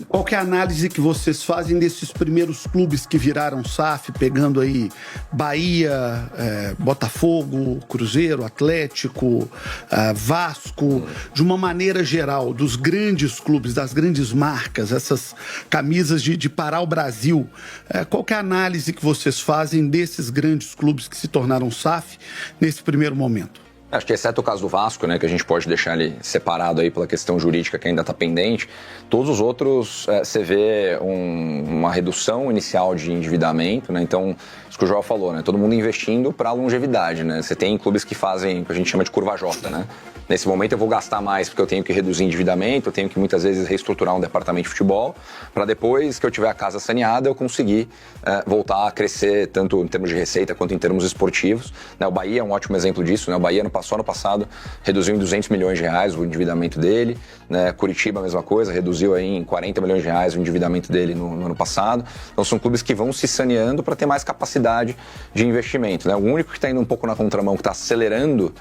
Qual que é a análise que vocês fazem desses primeiros clubes que viraram SAF, pegando aí Bahia, Botafogo, Cruzeiro, Atlético, Vasco, de uma maneira geral, dos grandes clubes, das grandes marcas, essas camisas de parar o Brasil? Qual que é a análise que vocês fazem desses grandes clubes que se tornaram SAF nesse primeiro momento? Acho que exceto o caso do Vasco, né, que a gente pode deixar ele separado aí pela questão jurídica que ainda está pendente, todos os outros você vê uma redução inicial de endividamento, né, então isso que o Joel falou, né, todo mundo investindo para longevidade, né, você tem clubes que fazem o que a gente chama de curva J, né, nesse momento eu vou gastar mais porque eu tenho que reduzir endividamento, eu tenho que muitas vezes reestruturar um departamento de futebol, para depois que eu tiver a casa saneada eu conseguir voltar a crescer tanto em termos de receita quanto em termos esportivos, né, o Bahia é um ótimo exemplo disso, né, o Bahia só no passado reduziu em 200 milhões de reais o endividamento dele, né? Curitiba a mesma coisa, reduziu aí em 40 milhões de reais o endividamento dele no ano passado. Então são clubes que vão se saneando para ter mais capacidade de investimento, né? O único que está indo um pouco na contramão, que está acelerando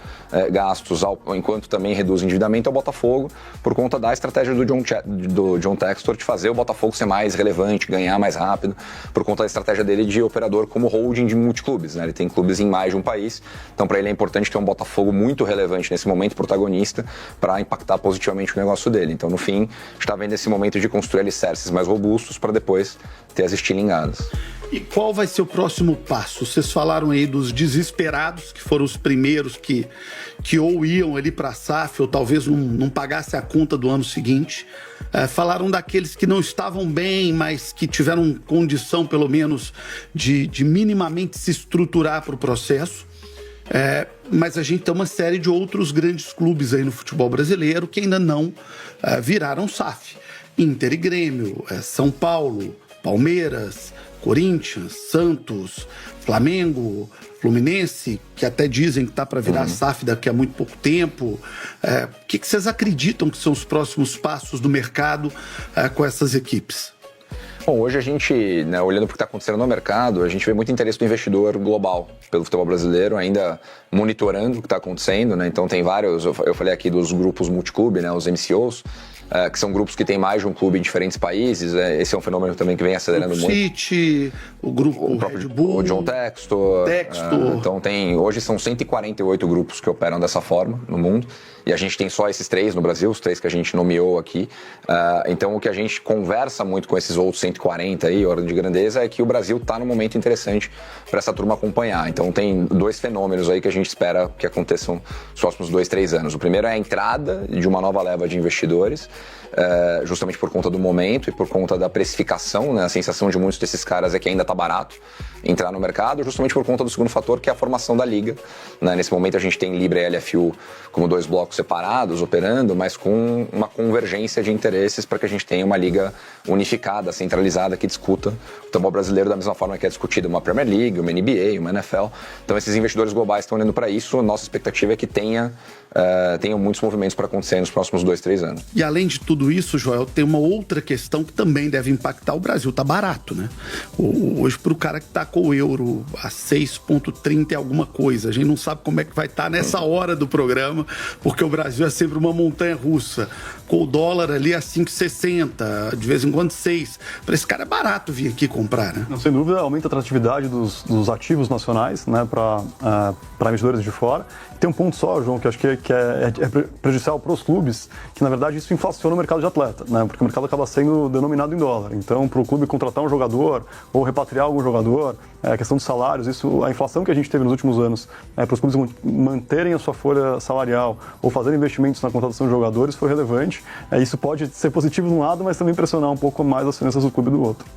gastos enquanto também reduz o endividamento é o Botafogo, por conta da estratégia do John Textor de fazer o Botafogo ser mais relevante, ganhar mais rápido, por conta da estratégia dele de operador como holding de multiclubes, né? Ele tem clubes em mais de um país, então para ele é importante ter um Botafogo muito relevante nesse momento, protagonista, para impactar positivamente o negócio dele. Então, no fim, a gente está vendo esse momento de construir alicerces mais robustos para depois ter as estilingadas. E qual vai ser o próximo passo? Vocês falaram aí dos desesperados, que foram os primeiros que ou iam ali para a SAF, ou talvez não pagasse a conta do ano seguinte. Falaram daqueles que não estavam bem, mas que tiveram condição, pelo menos, de minimamente se estruturar para o processo. Mas a gente tem uma série de outros grandes clubes aí no futebol brasileiro que ainda não viraram SAF. Inter e Grêmio, São Paulo, Palmeiras, Corinthians, Santos, Flamengo, Fluminense, que até dizem que está para virar SAF daqui a muito pouco tempo. O que vocês acreditam que são os próximos passos do mercado com essas equipes? Bom, hoje a gente, né, olhando para o que está acontecendo no mercado, a gente vê muito interesse do investidor global pelo futebol brasileiro, ainda monitorando o que está acontecendo, né? Então tem vários, eu falei aqui dos grupos multiclube, né, os MCOs, que são grupos que têm mais de um clube em diferentes países. Esse é um fenômeno também que vem acelerando muito. City, o grupo Red Bull, o John Textor. Então hoje são 148 grupos que operam dessa forma no mundo. E a gente tem só esses 3 no Brasil, os 3 que a gente nomeou aqui. Então o que a gente conversa muito com esses outros 140 aí, ordem de grandeza, é que o Brasil está num momento interessante para essa turma acompanhar. Então tem 2 fenômenos aí que a gente espera que aconteçam nos próximos 2, 3 anos. O primeiro é a entrada de uma nova leva de investidores, justamente por conta do momento e por conta da precificação, né? A sensação de muitos desses caras é que ainda está barato entrar no mercado, justamente por conta do segundo fator, que é a formação da liga, né? Nesse momento a gente tem Libra e LFU como 2 blocos separados, operando, mas com uma convergência de interesses para que a gente tenha uma liga unificada, centralizada, que discuta o futebol brasileiro da mesma forma que é discutido uma Premier League, uma NBA, uma NFL. Então esses investidores globais estão olhando para isso. A nossa expectativa é que tenham muitos movimentos para acontecer nos próximos 2, 3 anos. E além de tudo isso, Joel, tem uma outra questão que também deve impactar o Brasil. Tá barato, né? Hoje, para o cara que tá com o euro a 6,30 e alguma coisa, a gente não sabe como é que vai estar nessa hora do programa, porque o Brasil é sempre uma montanha russa. Com o dólar ali a 5,60, de vez em quando 6. Para esse cara é barato vir aqui comprar, né? Não, sem dúvida, aumenta a atratividade dos ativos nacionais, né, para investidores de fora. Tem um ponto só, João, que acho que é prejudicial para os clubes, que na verdade isso inflaciona o mercado de atleta, né? Porque o mercado acaba sendo denominado em dólar. Então, para o clube contratar um jogador ou repatriar algum jogador, a questão dos salários, a inflação que a gente teve nos últimos anos, para os clubes manterem a sua folha salarial ou fazerem investimentos na contratação de jogadores foi relevante. Isso pode ser positivo de um lado, mas também pressionar um pouco mais as finanças do clube do outro.